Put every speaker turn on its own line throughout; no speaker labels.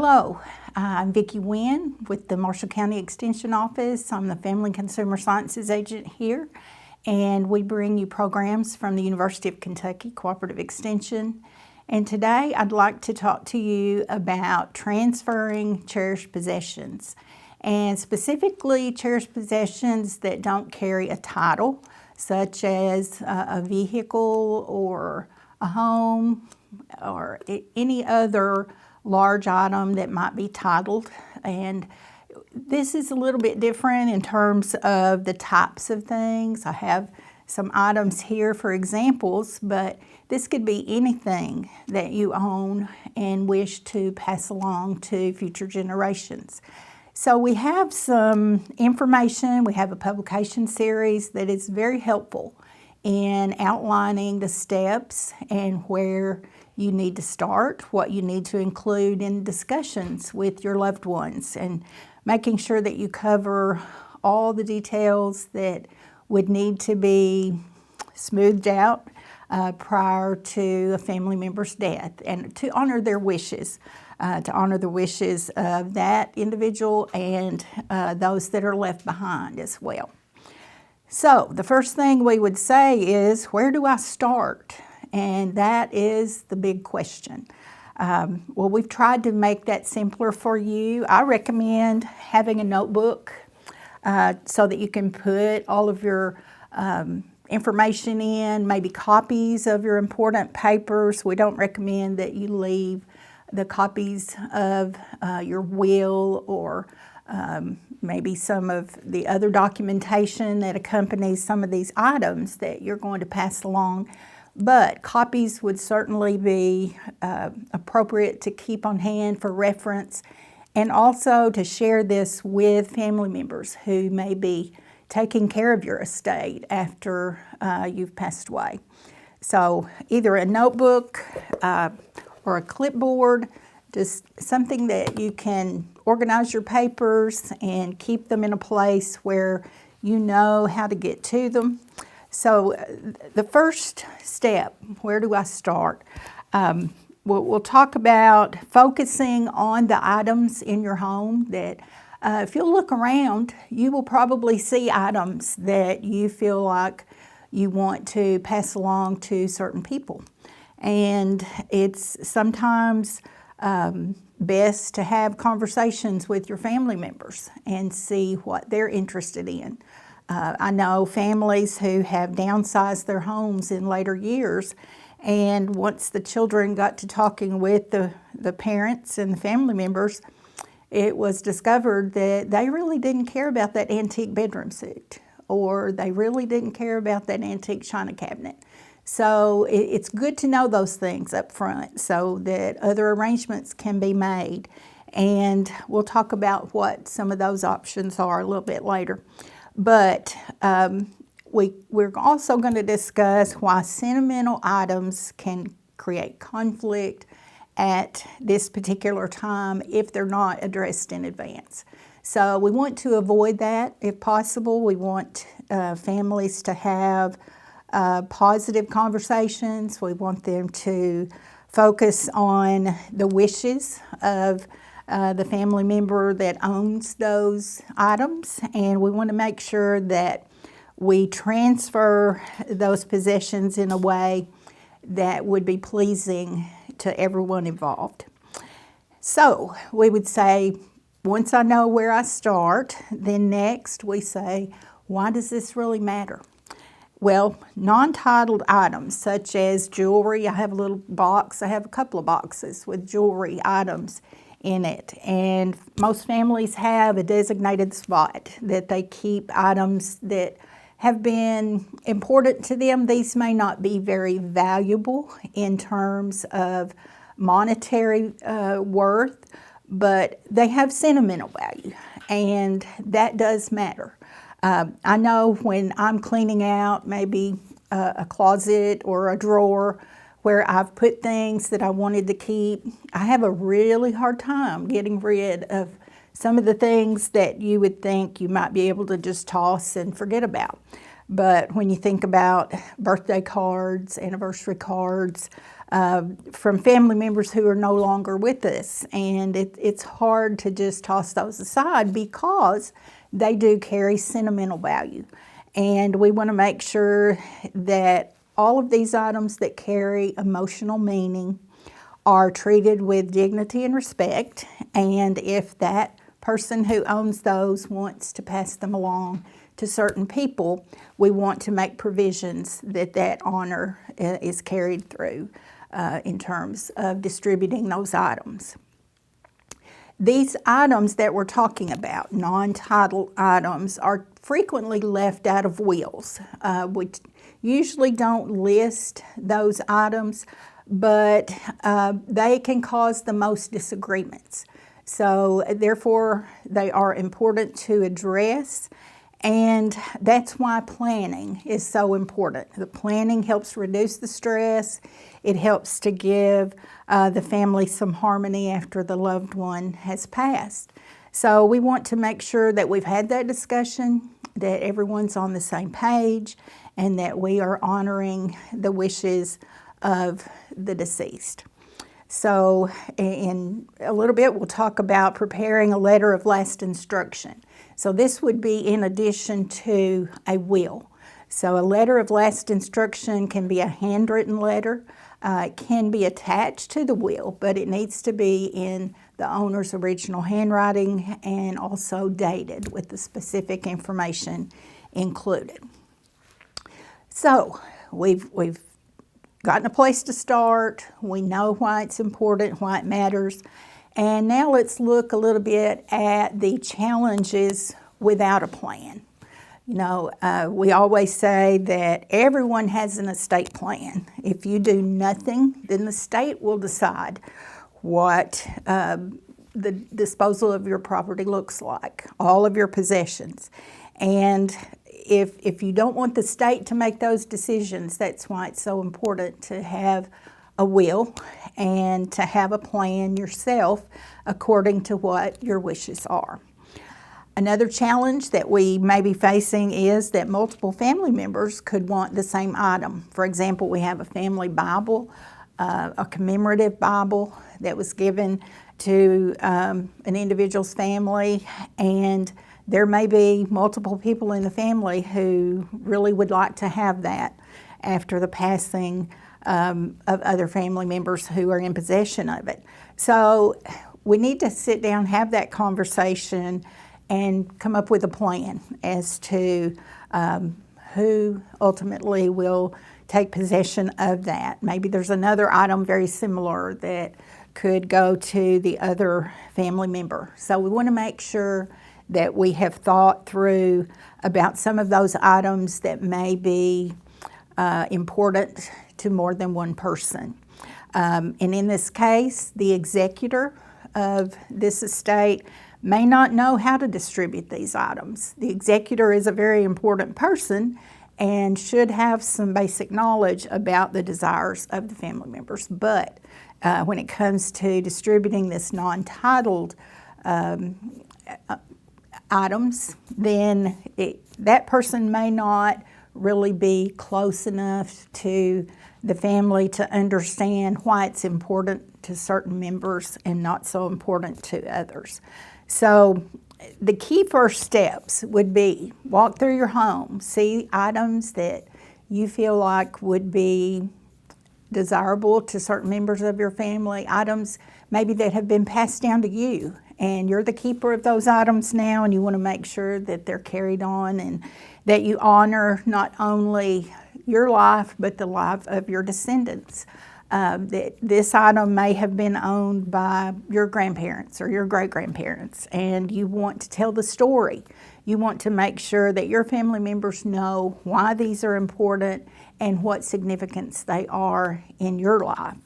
Hello, I'm Vicki Wynn with the Marshall County Extension Office. I'm the Family and Consumer Sciences Agent here, and we bring you programs from the University of Kentucky Cooperative Extension. And today I'd like to talk to you about transferring cherished possessions, and specifically cherished possessions that don't carry a title, such as a vehicle or a home or any other large item that might be titled. And this is a little bit different in terms of the types of things. I have some items here for examples, but this could be anything that you own and wish to pass along to future generations. So we have some information, we have a publication series that is very helpful in outlining the steps and where you need to start, what you need to include in discussions with your loved ones, and making sure that you cover all the details that would need to be smoothed out prior to a family member's death, and to honor their wishes, of that individual and those that are left behind as well. So the first thing we would say is, where do I start? And that is the big question. Well, we've tried to make that simpler for you. I recommend having a notebook so that you can put all of your information in, maybe copies of your important papers. We don't recommend that you leave the copies of your will or maybe some of the other documentation that accompanies some of these items that you're going to pass along. But copies would certainly be appropriate to keep on hand for reference, and also to share this with family members who may be taking care of your estate after you've passed away. So either a notebook or a clipboard, just something that you can organize your papers and keep them in a place where you know how to get to them. So the first step, where do I start? We'll talk about focusing on the items in your home that if you'll look around, you will probably see items that you feel like you want to pass along to certain people. And it's sometimes best to have conversations with your family members and see what they're interested in. I know families who have downsized their homes in later years, and once the children got to talking with the parents and the family members, it was discovered that they really didn't care about that antique bedroom suite, or they really didn't care about that antique china cabinet. So it's good to know those things up front so that other arrangements can be made. And we'll talk about what some of those options are a little bit later. But we're also going to discuss why sentimental items can create conflict at this particular time if they're not addressed in advance. So we want to avoid that if possible. We want families to have positive conversations. We want them to focus on the wishes of the family member that owns those items, and we want to make sure that we transfer those possessions in a way that would be pleasing to everyone involved. So we would say, once I know where I start, then next we say, why does this really matter? Well, non-titled items such as jewelry, I have a little box, I have a couple of boxes with jewelry items in it, and most families have a designated spot that they keep items that have been important to them. These may not be very valuable in terms of monetary worth, but they have sentimental value, and that does matter. I know when I'm cleaning out maybe a closet or a drawer where I've put things that I wanted to keep, I have a really hard time getting rid of some of the things that you would think you might be able to just toss and forget about. But when you think about birthday cards, anniversary cards, from family members who are no longer with us, and it's hard to just toss those aside because they do carry sentimental value. And we want to make sure that all of these items that carry emotional meaning are treated with dignity and respect, and if that person who owns those wants to pass them along to certain people, we want to make provisions that that honor is carried through in terms of distributing those items. These items that we're talking about, non-titled items, are frequently left out of wills. We usually don't list those items, but they can cause the most disagreements. So therefore, they are important to address, and that's why planning is so important. The planning helps reduce the stress. It helps to give the family some harmony after the loved one has passed. So we want to make sure that we've had that discussion, that everyone's on the same page, and that we are honoring the wishes of the deceased. So in a little bit, we'll talk about preparing a letter of last instruction. So this would be in addition to a will. So a letter of last instruction can be a handwritten letter. It can be attached to the will, but it needs to be in the owner's original handwriting and also dated with the specific information included. So we've gotten a place to start. We know why it's important, why it matters. And now let's look a little bit at the challenges without a plan. You know, we always say that everyone has an estate plan. If you do nothing, then the state will decide what the disposal of your property looks like, all of your possessions. And if you don't want the state to make those decisions, that's why it's so important to have a will and to have a plan yourself according to what your wishes are. Another challenge that we may be facing is that multiple family members could want the same item. For example, we have a family Bible, a commemorative Bible that was given to an individual's family, and there may be multiple people in the family who really would like to have that after the passing of other family members who are in possession of it. So we need to sit down, have that conversation, and come up with a plan as to who ultimately will take possession of that. Maybe there's another item very similar that could go to the other family member. So we want to make sure that we have thought through about some of those items that may be important to more than one person. And in this case, the executor of this estate may not know how to distribute these items. The executor is a very important person and should have some basic knowledge about the desires of the family members. But when it comes to distributing this non-titled items, then that person may not really be close enough to the family to understand why it's important to certain members and not so important to others. So the key first steps would be walk through your home, see items that you feel like would be desirable to certain members of your family, items maybe that have been passed down to you, and you're the keeper of those items now, and you want to make sure that they're carried on and that you honor not only your life but the life of your descendants. That this item may have been owned by your grandparents or your great-grandparents, and you want to tell the story. You want to make sure that your family members know why these are important and what significance they are in your life.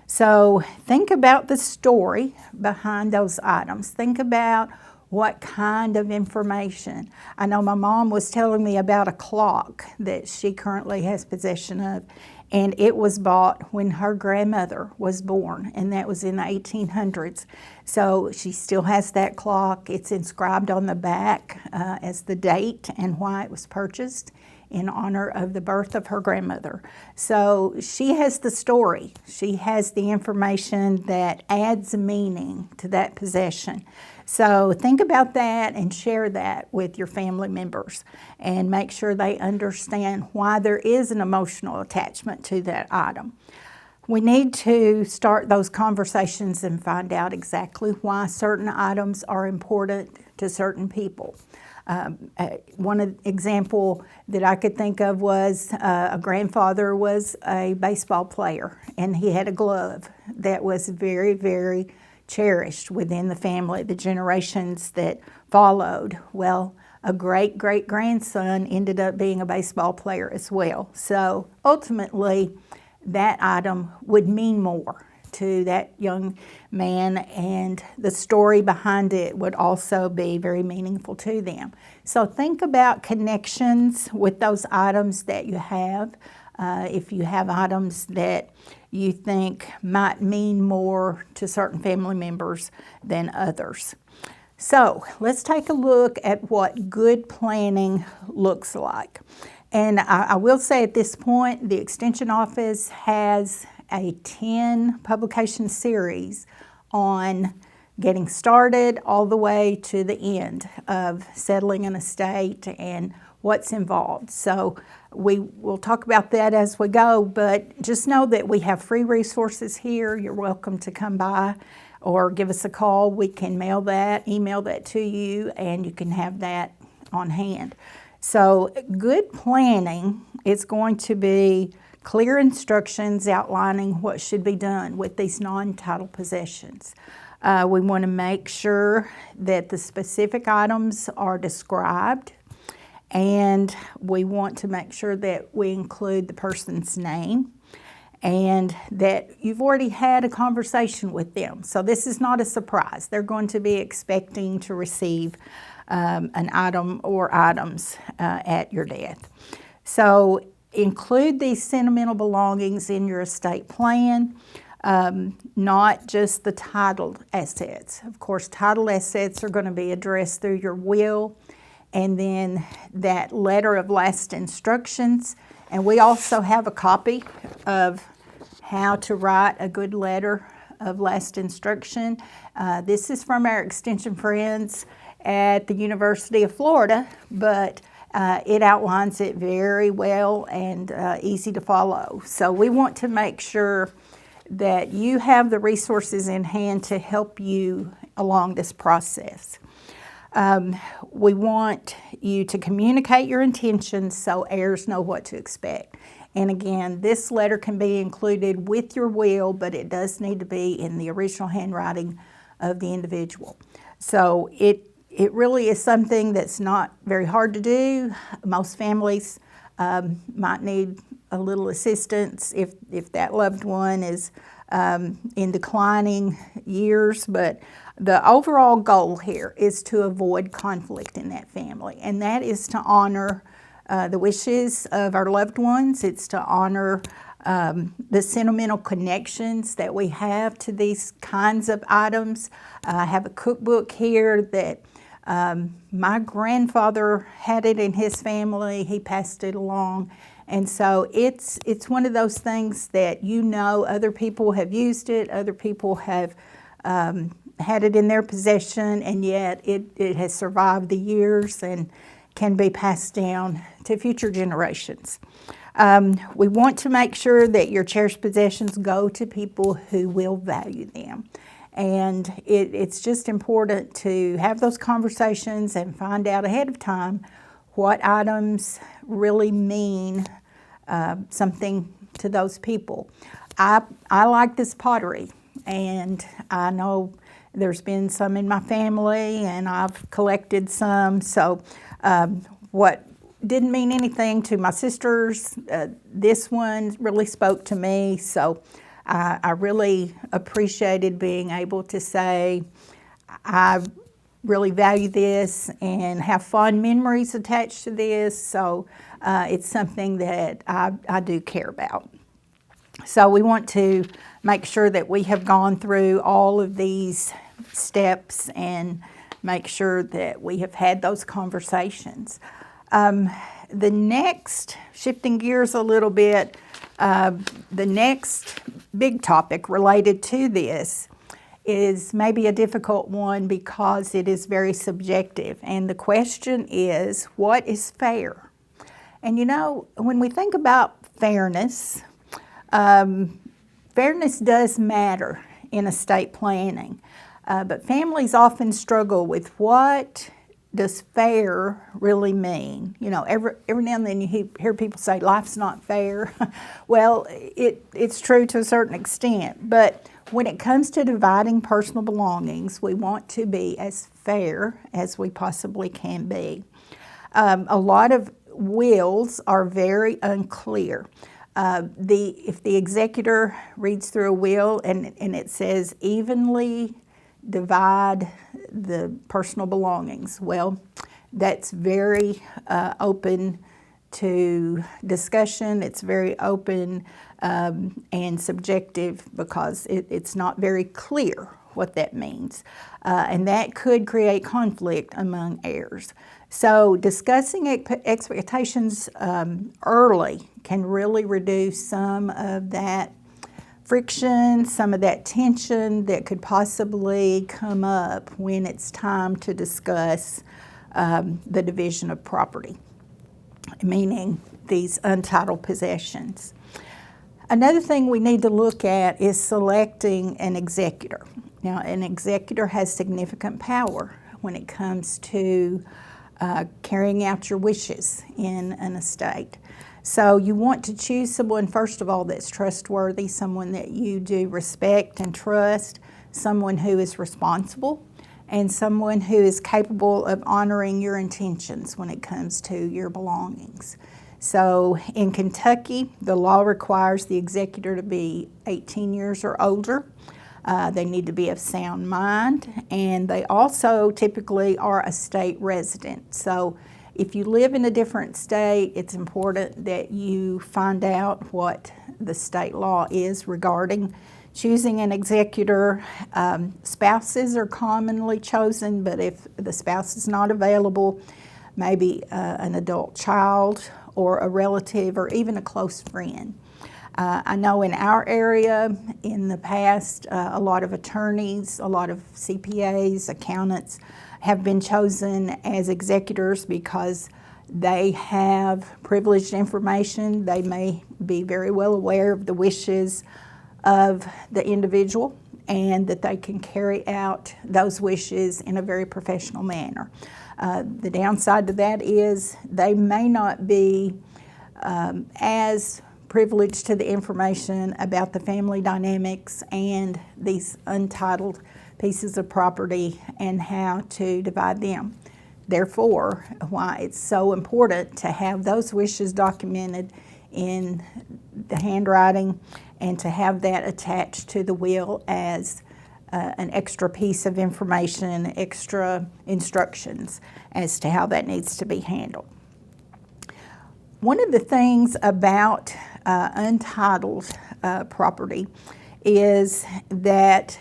So think about the story behind those items. Think about what kind of information. I know my mom was telling me about a clock that she currently has possession of, and it was bought when her grandmother was born, and that was in the 1800s. So she still has that clock. It's inscribed on the back as the date and why it was purchased in honor of the birth of her grandmother. So she has the story. She has the information that adds meaning to that possession. So think about that and share that with your family members and make sure they understand why there is an emotional attachment to that item. We need to start those conversations and find out exactly why certain items are important to certain people. One example that I could think of was a grandfather was a baseball player, and he had a glove that was very, very cherished within the family, the generations that followed. Well, a great-great-grandson ended up being a baseball player as well. So ultimately, that item would mean more to that young man, and the story behind it would also be very meaningful to them. So think about connections with those items that you have. If you have items that you think might mean more to certain family members than others. So let's take a look at what good planning looks like. And I will say at this point, the Extension Office has a 10 publication series on getting started all the way to the end of settling an estate and what's involved. So we will talk about that as we go, but just know that we have free resources here. You're welcome to come by or give us a call. We can email that to you, and you can have that on hand. So good planning is going to be clear instructions outlining what should be done with these non-title possessions. We want to make sure that the specific items are described, and we want to make sure that we include the person's name and that you've already had a conversation with them. So this is not a surprise. They're going to be expecting to receive an item or items at your death. So include these sentimental belongings in your estate plan, not just the titled assets. Of course, titled assets are going to be addressed through your will and then that letter of last instructions. And we also have a copy of how to write a good letter of last instruction. This is from our extension friends at the University of Florida, but it outlines it very well and easy to follow. So we want to make sure that you have the resources in hand to help you along this process. We want you to communicate your intentions so heirs know what to expect. And again, this letter can be included with your will, but it does need to be in the original handwriting of the individual. So it really is something that's not very hard to do. Most families might need a little assistance if that loved one is in declining years, but the overall goal here is to avoid conflict in that family, and that is to honor the wishes of our loved ones. It's to honor the sentimental connections that we have to these kinds of items. I have a cookbook here that my grandfather had it in his family. He passed it along. And so it's one of those things that other people have used it, other people have had it in their possession, and yet it has survived the years and can be passed down to future generations. We want to make sure that your cherished possessions go to people who will value them. And it's just important to have those conversations and find out ahead of time what items really mean something to those people. I like this pottery, and I know there's been some in my family, and I've collected some. So what didn't mean anything to my sisters, this one really spoke to me. So I really appreciated being able to say, I really value this and have fond memories attached to this. So it's something that I do care about. So we want to make sure that we have gone through all of these steps and make sure that we have had those conversations. the next, shifting gears a little bit, the next big topic related to this is maybe a difficult one because it is very subjective. And the question is, what is fair? And you know, when we think about fairness, fairness does matter in estate planning. But families often struggle with what does fair really mean. You know, every now and then you hear people say life's not fair. Well, it's true to a certain extent, but when it comes to dividing personal belongings, we want to be as fair as we possibly can be. A lot of wills are very unclear. If the executor reads through a will and it says evenly divide the personal belongings, well, that's very open to discussion. It's very open and subjective because it's not very clear what that means. And that could create conflict among heirs. So discussing expectations early can really reduce some of that friction, some of that tension that could possibly come up when it's time to discuss the division of property, meaning these untitled possessions. Another thing we need to look at is selecting an executor. Now, an executor has significant power when it comes to carrying out your wishes in an estate. So you want to choose someone, first of all, that's trustworthy, someone that you do respect and trust, someone who is responsible, and someone who is capable of honoring your intentions when it comes to your belongings. So in Kentucky, the law requires the executor to be 18 years or older. They need to be of sound mind, and they also typically are a state resident. So if you live in a different state, it's important that you find out what the state law is regarding choosing an executor. Spouses are commonly chosen, but if the spouse is not available, maybe an adult child or a relative or even a close friend. I know in our area in the past, a lot of attorneys, a lot of CPAs, accountants have been chosen as executors because they have privileged information. They may be very well aware of the wishes of the individual and that they can carry out those wishes in a very professional manner. The downside to that is they may not be as privileged to the information about the family dynamics and these untitled pieces of property and how to divide them. Therefore, why it's so important to have those wishes documented in the handwriting and to have that attached to the will as an extra piece of information, extra instructions as to how that needs to be handled. One of the things about untitled property is that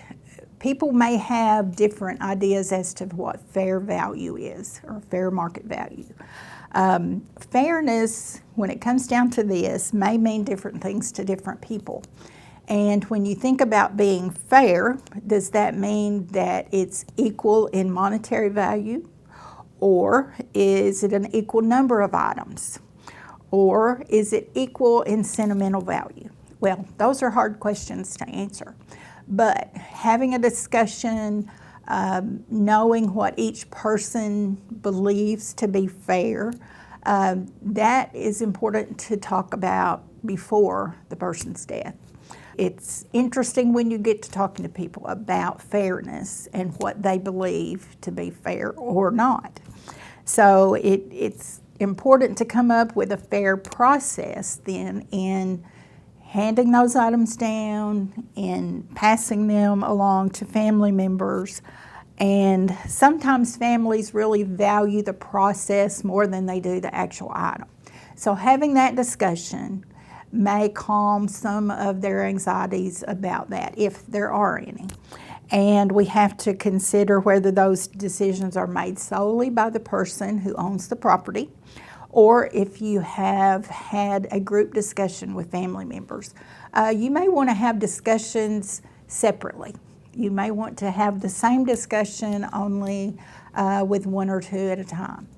people may have different ideas as to what fair value is or fair market value. Fairness, when it comes down to this, may mean different things to different people. And when you think about being fair, does that mean that it's equal in monetary value? Or is it an equal number of items? Or is it equal in sentimental value? Well, those are hard questions to answer. But having a discussion, knowing what each person believes to be fair, that is important to talk about before the person's death. It's interesting when you get to talking to people about fairness and what they believe to be fair or not. So it's important to come up with a fair process then in handing those items down and passing them along to family members. And sometimes families really value the process more than they do the actual item. So having that discussion may calm some of their anxieties about that, if there are any. And we have to consider whether those decisions are made solely by the person who owns the property, or if you have had a group discussion with family members. You may want to have discussions separately. You may want to have the same discussion only with one or two at a time.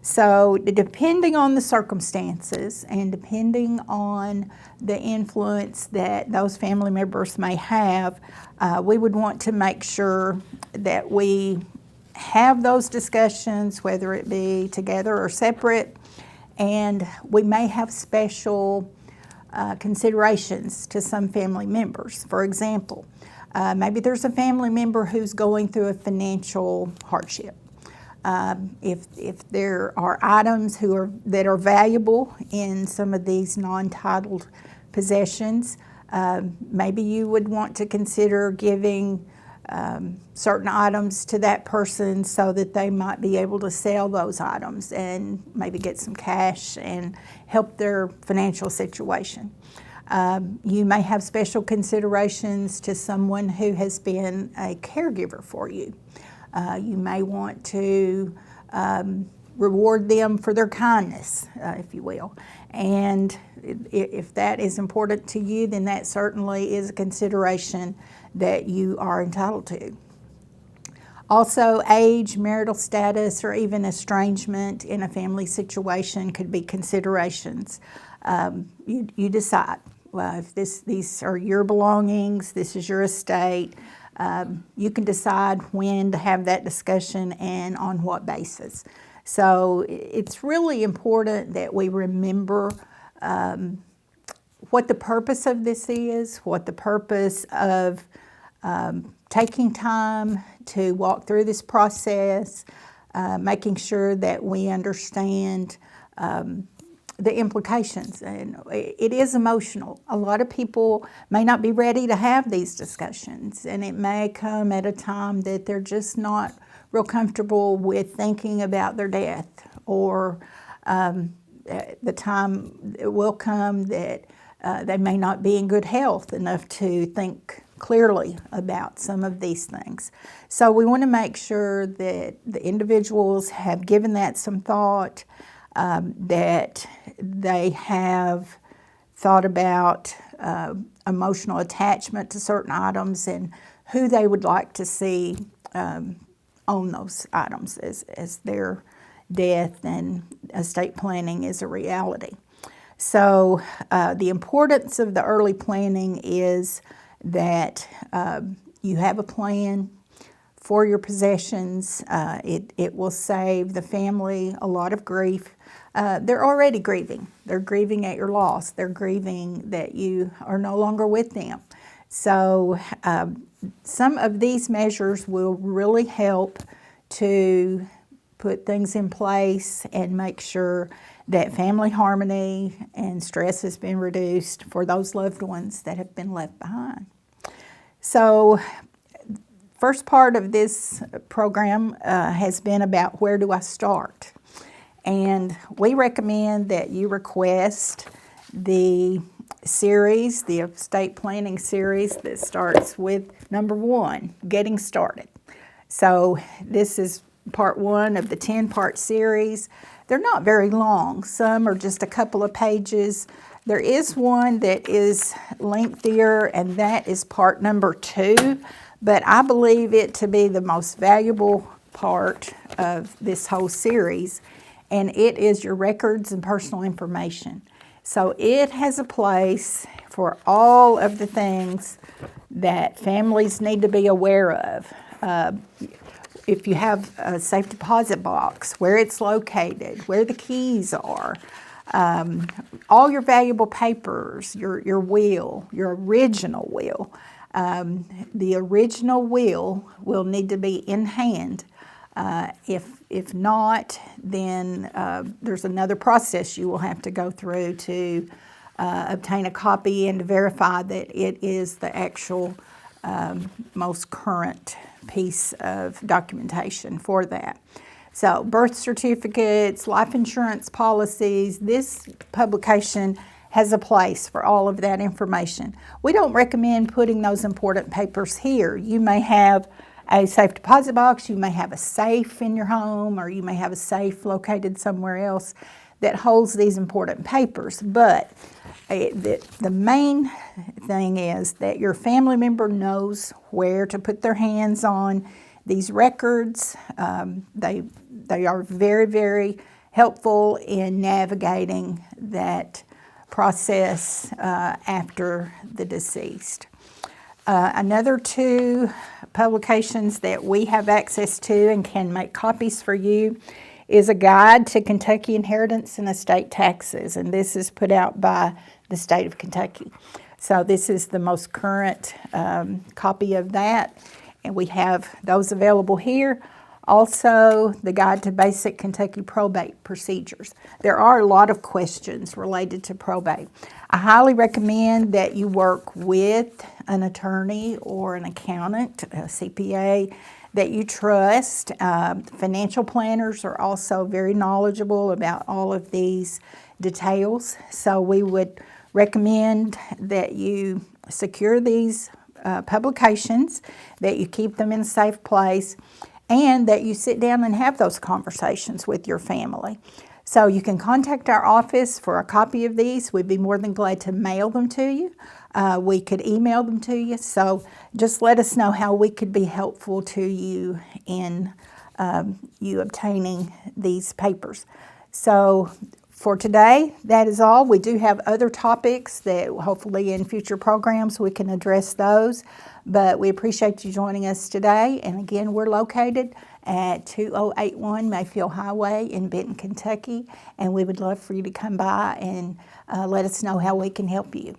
So depending on the circumstances and depending on the influence that those family members may have, we would want to make sure that we have those discussions, whether it be together or separate, and we may have special considerations to some family members. For example, maybe there's a family member who's going through a financial hardship. If there are items that are valuable in some of these non-titled possessions, maybe you would want to consider giving certain items to that person so that they might be able to sell those items and maybe get some cash and help their financial situation. You may have special considerations to someone who has been a caregiver for you. You may want to reward them for their kindness, if you will. And if that is important to you, then that certainly is a consideration that you are entitled to. Also, age, marital status, or even estrangement in a family situation could be considerations. You decide. Well, if these are your belongings, this is your estate, you can decide when to have that discussion and on what basis. So it's really important that we remember what the purpose of this is, what the purpose of taking time to walk through this process, making sure that we understand the implications. And it is emotional. A lot of people may not be ready to have these discussions, and it may come at a time that they're just not real comfortable with thinking about their death, or the time will come that they may not be in good health enough to think clearly about some of these things. So we want to make sure that the individuals have given that some thought, that they have thought about emotional attachment to certain items and who they would like to see own those items as their death and estate planning is a reality. So the importance of the early planning is that you have a plan for your possessions. It will save the family a lot of grief. They're already grieving. They're grieving at your loss. They're grieving that you are no longer with them. So some of these measures will really help to put things in place and make sure that family harmony and stress has been reduced for those loved ones that have been left behind. So first part of this program has been about where do I start? And we recommend that you request the series, the estate planning series that starts with number 1, getting started. So this is part 1 of the 10-part series. They're not very long. Some are just a couple of pages. There is one that is lengthier, and that is part number 2. But I believe it to be the most valuable part of this whole series, and it is your records and personal information. So it has a place for all of the things that families need to be aware of. If you have a safe deposit box, where it's located, where the keys are, all your valuable papers, your will, your original will. The original will need to be in hand. If not, then there's another process you will have to go through to obtain a copy and to verify that it is the actual most current piece of documentation for that. So birth certificates, life insurance policies, this publication has a place for all of that information. We don't recommend putting those important papers here. You may have a safe deposit box, you may have a safe in your home, or you may have a safe located somewhere else. that holds these important papers. But the main thing is that your family member knows where to put their hands on these records. They are very, very helpful in navigating that process after the deceased. Another two publications that we have access to and can make copies for you is a guide to Kentucky inheritance and estate taxes, and this is put out by the state of Kentucky. So this is the most current copy of that, and we have those available here. Also, the Guide to Basic Kentucky Probate Procedures. There are a lot of questions related to probate. I highly recommend that you work with an attorney or an accountant, a CPA, that you trust. Financial planners are also very knowledgeable about all of these details. So we would recommend that you secure these publications, that you keep them in a safe place, and that you sit down and have those conversations with your family. So you can contact our office for a copy of these. We'd be more than glad to mail them to you. We could email them to you. So just let us know how we could be helpful to you in you obtaining these papers. So for today, that is all. We do have other topics that hopefully in future programs we can address those. But we appreciate you joining us today. And again, we're located at 2081 Mayfield Highway in Benton, Kentucky. And we would love for you to come by and let us know how we can help you.